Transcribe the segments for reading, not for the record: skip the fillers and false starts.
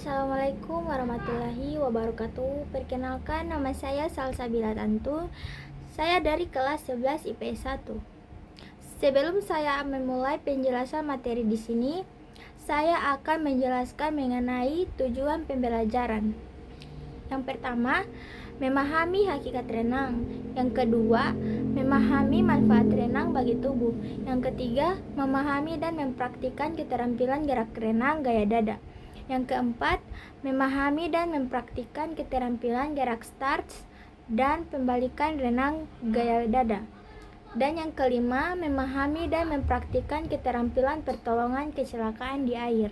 Assalamualaikum warahmatullahi wabarakatuh. Perkenalkan, nama saya Salsabila Tantu. Saya dari kelas 11 IPS 1. Sebelum saya memulai penjelasan materi di sini, saya akan menjelaskan mengenai tujuan pembelajaran. Yang pertama, memahami hakikat renang. Yang kedua, memahami manfaat renang bagi tubuh. Yang ketiga, memahami dan mempraktikkan keterampilan gerak renang gaya dada. Yang keempat, memahami dan mempraktikkan keterampilan gerak start dan pembalikan renang gaya dada. Dan yang kelima, memahami dan mempraktikkan keterampilan pertolongan kecelakaan di air.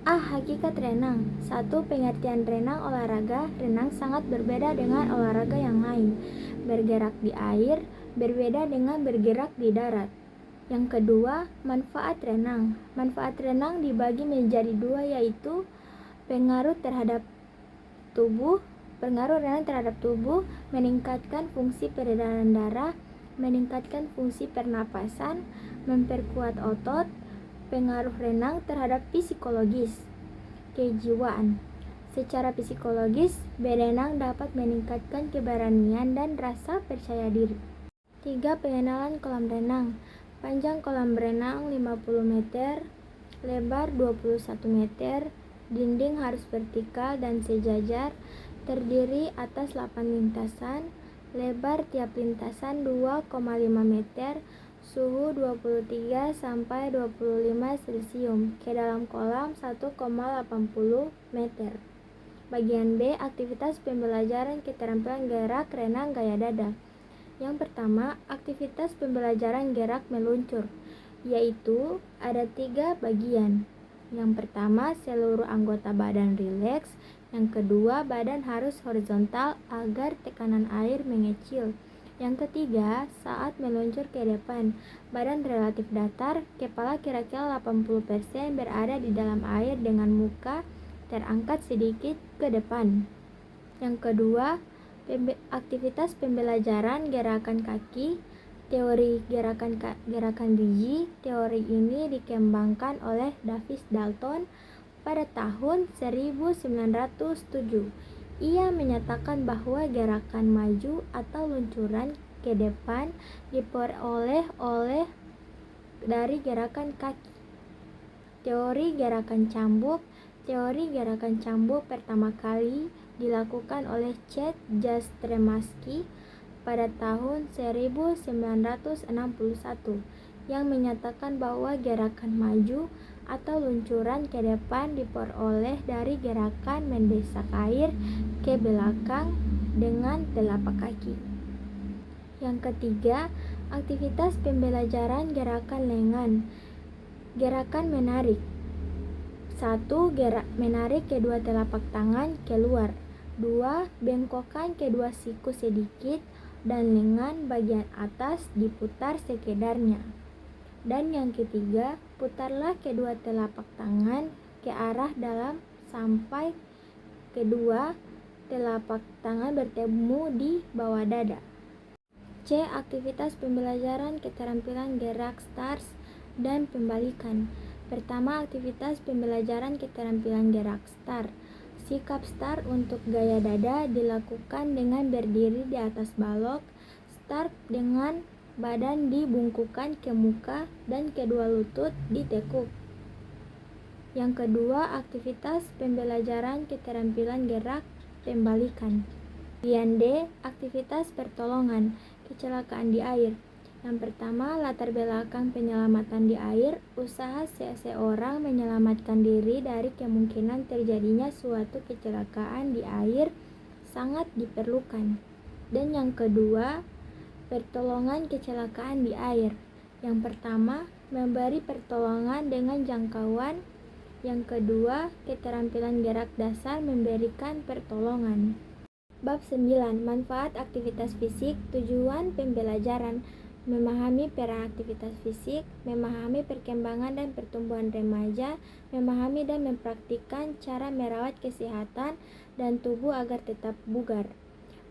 Hakikat renang. 1. Pengertian renang olahraga. Renang sangat berbeda dengan olahraga yang lain. Bergerak di air berbeda dengan bergerak di darat. Yang kedua, manfaat renang. Manfaat renang dibagi menjadi dua, yaitu pengaruh renang terhadap tubuh, meningkatkan fungsi peredaran darah, meningkatkan fungsi pernapasan, memperkuat otot. Pengaruh renang terhadap psikologis, kejiwaan. Secara psikologis, berenang dapat meningkatkan keberanian dan rasa percaya diri. 3. Pengenalan kolam renang. Panjang kolam renang 50 meter, lebar 21 meter, dinding harus vertikal dan sejajar, terdiri atas 8 lintasan, lebar tiap lintasan 2,5 meter, suhu 23 sampai 25 Celcius, ke dalam kolam 1,80 meter. Bagian B, aktivitas pembelajaran keterampilan gerak renang gaya dada. Yang pertama, aktivitas pembelajaran gerak meluncur, yaitu ada 3 bagian. Yang pertama, seluruh anggota badan rileks. Yang kedua, badan harus horizontal agar tekanan air mengecil. Yang ketiga, saat meluncur ke depan, badan relatif datar, kepala kira-kira 80% berada di dalam air dengan muka terangkat sedikit ke depan. Yang kedua, aktivitas pembelajaran gerakan kaki. Teori gerakan biji. Teori ini dikembangkan oleh Davis Dalton pada tahun 1907. Ia menyatakan bahwa gerakan maju atau luncuran ke depan diperoleh dari gerakan kaki. Teori gerakan cambuk. Teori gerakan cambuk pertama kali dilakukan oleh Chet Jastremski pada tahun 1961 yang menyatakan bahwa gerakan maju atau luncuran ke depan diperoleh dari gerakan mendesak air ke belakang dengan telapak kaki. Yang ketiga, aktivitas pembelajaran gerakan lengan. Gerakan menarik. 1. Menarik kedua telapak tangan keluar. 2. Bengkokkan kedua siku sedikit dan lengan bagian atas diputar sekedarnya. Dan yang ketiga, putarlah kedua telapak tangan ke arah dalam sampai kedua telapak tangan bertemu di bawah dada. C. Aktivitas pembelajaran keterampilan gerak start dan pembalikan. Pertama, aktivitas pembelajaran keterampilan gerak start. Sikap start untuk gaya dada dilakukan dengan berdiri di atas balok. Start dengan badan dibungkukkan ke muka dan kedua lutut ditekuk. Yang kedua, aktivitas pembelajaran keterampilan gerak pembalikan. Bagian D, aktivitas pertolongan kecelakaan di air. Yang pertama, latar belakang penyelamatan di air. Usaha seseorang menyelamatkan diri dari kemungkinan terjadinya suatu kecelakaan di air sangat diperlukan. Dan yang kedua, pertolongan kecelakaan di air. Yang pertama, memberi pertolongan dengan jangkauan. Yang kedua, keterampilan gerak dasar memberikan pertolongan. Bab 9. Manfaat aktivitas fisik. Tujuan pembelajaran: memahami peran aktivitas fisik, memahami perkembangan dan pertumbuhan remaja, memahami dan mempraktikkan cara merawat kesehatan dan tubuh agar tetap bugar,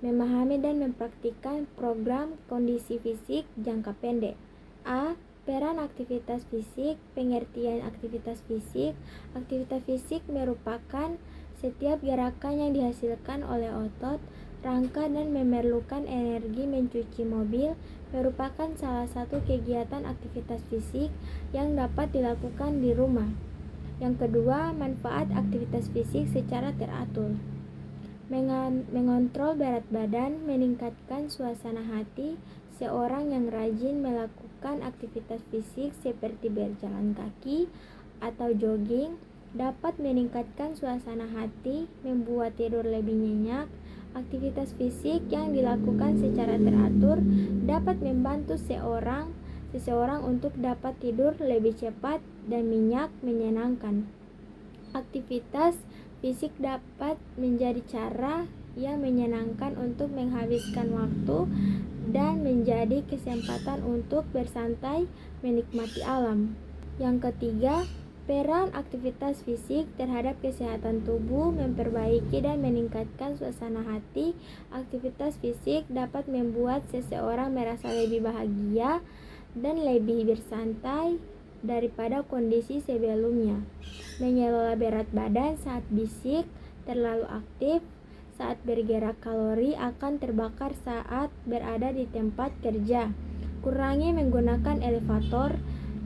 memahami dan mempraktikkan program kondisi fisik jangka pendek. A. Peran aktivitas fisik. Pengertian aktivitas fisik. Aktivitas fisik merupakan setiap gerakan yang dihasilkan oleh otot, rangka, dan memerlukan energi. Mencuci mobil merupakan salah satu kegiatan aktivitas fisik yang dapat dilakukan di rumah. Yang kedua, manfaat aktivitas fisik secara teratur. Mengontrol berat badan, meningkatkan suasana hati. Seorang yang rajin melakukan aktivitas fisik seperti berjalan kaki atau jogging dapat meningkatkan suasana hati, membuat tidur lebih nyenyak. Aktivitas fisik yang dilakukan secara teratur dapat membantu seseorang untuk dapat tidur lebih cepat dan menyenangkan. Aktivitas fisik dapat menjadi cara yang menyenangkan untuk menghabiskan waktu dan menjadi kesempatan untuk bersantai menikmati alam. Yang ketiga, peran aktivitas fisik terhadap kesehatan tubuh, memperbaiki dan meningkatkan suasana hati. Aktivitas fisik dapat membuat seseorang merasa lebih bahagia dan lebih bersantai daripada kondisi sebelumnya. Mengelola berat badan saat fisik terlalu aktif. Saat bergerak, kalori akan terbakar saat berada di tempat kerja. Kurangi menggunakan elevator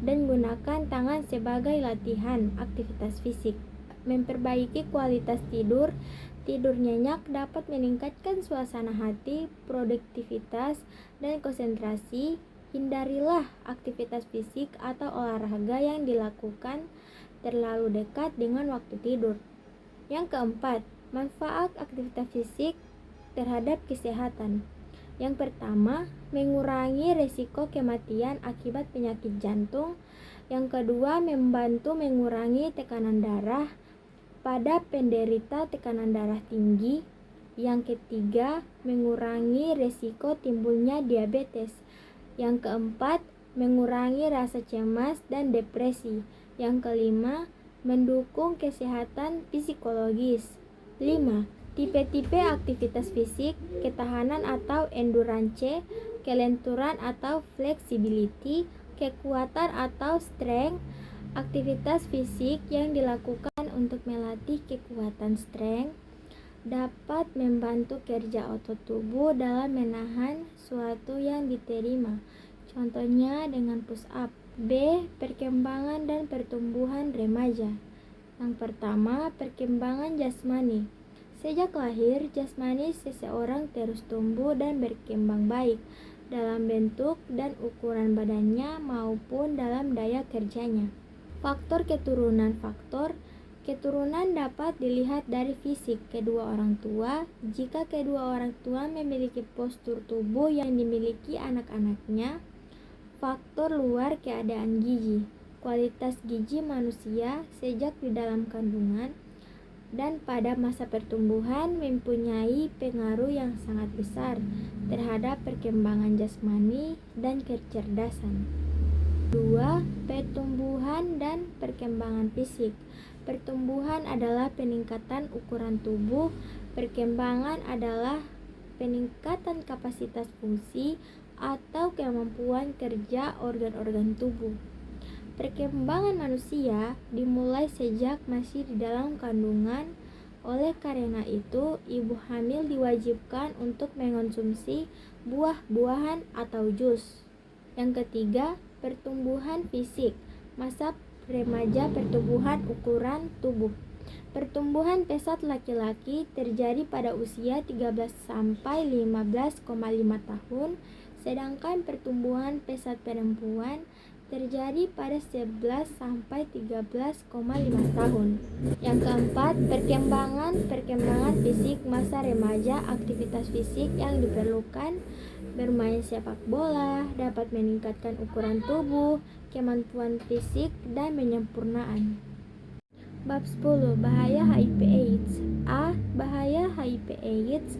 dan gunakan tangan sebagai latihan aktivitas fisik. Memperbaiki kualitas tidur. Tidur nyenyak dapat meningkatkan suasana hati, produktivitas, dan konsentrasi. Hindarilah aktivitas fisik atau olahraga yang dilakukan terlalu dekat dengan waktu tidur. Yang keempat, manfaat aktivitas fisik terhadap kesehatan. Yang pertama, mengurangi risiko kematian akibat penyakit jantung. Yang kedua, membantu mengurangi tekanan darah pada penderita tekanan darah tinggi. Yang ketiga, mengurangi risiko timbulnya diabetes. Yang keempat, mengurangi rasa cemas dan depresi. Yang kelima, mendukung kesehatan psikologis. 5. Tipe-tipe aktivitas fisik: ketahanan atau endurance, kelenturan atau flexibility, kekuatan atau strength. Aktivitas fisik yang dilakukan untuk melatih kekuatan strength dapat membantu kerja otot tubuh dalam menahan sesuatu yang diterima, contohnya dengan push up. B. Perkembangan dan pertumbuhan remaja. Yang pertama, perkembangan jasmani. Sejak lahir, jasmani seseorang terus tumbuh dan berkembang baik dalam bentuk dan ukuran badannya maupun dalam daya kerjanya. Faktor keturunan. Faktor keturunan dapat dilihat dari fisik kedua orang tua. Jika kedua orang tua memiliki postur tubuh yang dimiliki anak-anaknya. Faktor luar, keadaan gizi. Kualitas gizi manusia sejak di dalam kandungan dan pada masa pertumbuhan mempunyai pengaruh yang sangat besar terhadap perkembangan jasmani dan kecerdasan. 2. Pertumbuhan dan perkembangan fisik. Pertumbuhan adalah peningkatan ukuran tubuh. Perkembangan adalah peningkatan kapasitas fungsi atau kemampuan kerja organ-organ tubuh. Perkembangan manusia dimulai sejak masih di dalam kandungan. Oleh karena itu, ibu hamil diwajibkan untuk mengonsumsi buah-buahan atau jus. Yang ketiga, pertumbuhan fisik. Masa remaja, pertumbuhan ukuran tubuh. Pertumbuhan pesat laki-laki terjadi pada usia 13 sampai 15,5 tahun, sedangkan pertumbuhan pesat perempuan terjadi pada 11 sampai 13,5 tahun. Yang keempat, perkembangan fisik masa remaja. Aktivitas fisik yang diperlukan: bermain sepak bola dapat meningkatkan ukuran tubuh, kemampuan fisik, dan penyempurnaan. Bab 10. Bahaya HIV/AIDS. A. Bahaya HIV/AIDS.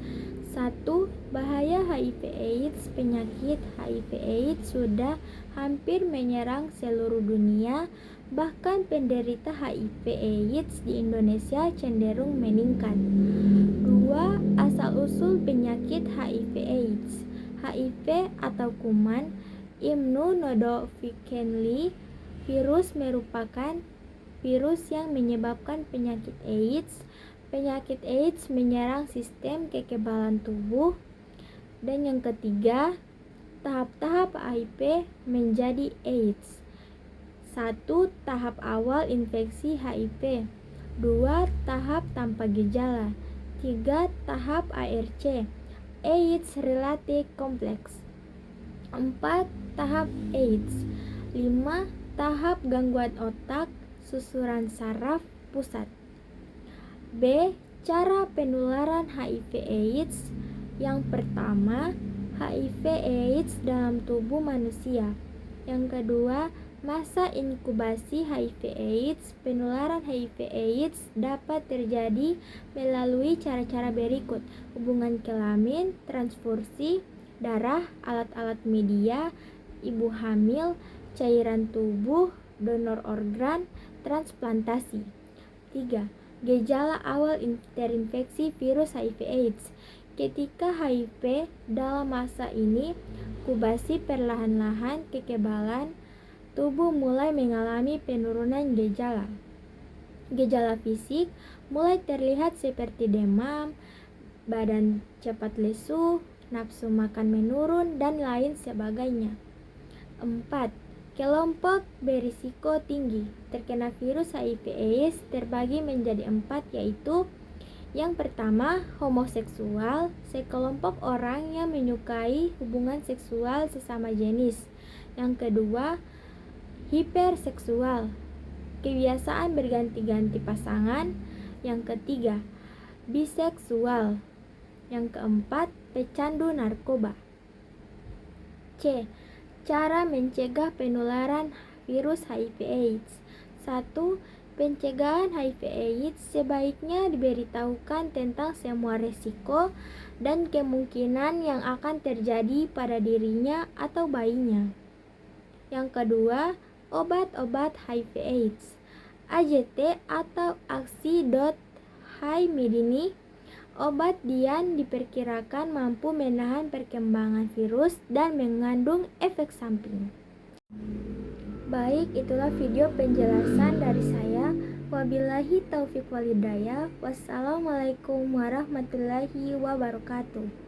1. Bahaya HIV/AIDS. Penyakit HIV/AIDS sudah hampir menyerang seluruh dunia. Bahkan penderita HIV/AIDS di Indonesia cenderung meningkat. 2. Asal-usul penyakit HIV/AIDS. HIV atau kuman Immunodeficiency virus merupakan virus yang menyebabkan penyakit AIDS. Penyakit AIDS menyerang sistem kekebalan tubuh. Dan yang ketiga, tahap-tahap HIV menjadi AIDS. 1. Tahap awal infeksi HIV. 2. Tahap tanpa gejala. 3. Tahap ARC, AIDS Related Complex. 4. Tahap AIDS. 5. Tahap gangguan otak, susuran saraf pusat. B. Cara penularan HIV/AIDS. Yang pertama, HIV/AIDS dalam tubuh manusia. Yang kedua, masa inkubasi HIV/AIDS. Penularan HIV/AIDS dapat terjadi melalui cara-cara berikut: hubungan kelamin, transfusi darah, alat-alat media, ibu hamil, cairan tubuh, donor organ, transplantasi. 3. Gejala awal terinfeksi virus HIV/AIDS. Ketika HIV dalam masa ini, inkubasi perlahan-lahan kekebalan tubuh mulai mengalami penurunan gejala. Gejala fisik mulai terlihat seperti demam, badan cepat lesu, nafsu makan menurun, dan lain sebagainya. 4. Kelompok berisiko tinggi terkena virus HIV/AIDS terbagi menjadi 4, yaitu yang pertama, homoseksual, sekelompok orang yang menyukai hubungan seksual sesama jenis. Yang kedua, hiperseksual, kebiasaan berganti-ganti pasangan. Yang ketiga, biseksual. Yang keempat, pecandu narkoba. C. Cara mencegah penularan virus HIV/AIDS. 1. Pencegahan HIV/AIDS sebaiknya diberitahukan tentang semua risiko dan kemungkinan yang akan terjadi pada dirinya atau bayinya. Yang kedua, obat-obat HIV/AIDS. AZT atau Oxydotkimidini. Obat Dian diperkirakan mampu menahan perkembangan virus dan mengandung efek samping. Baik, itulah video penjelasan dari saya. Wabillahi taufiq walhidayah. Wassalamualaikum warahmatullahi wabarakatuh.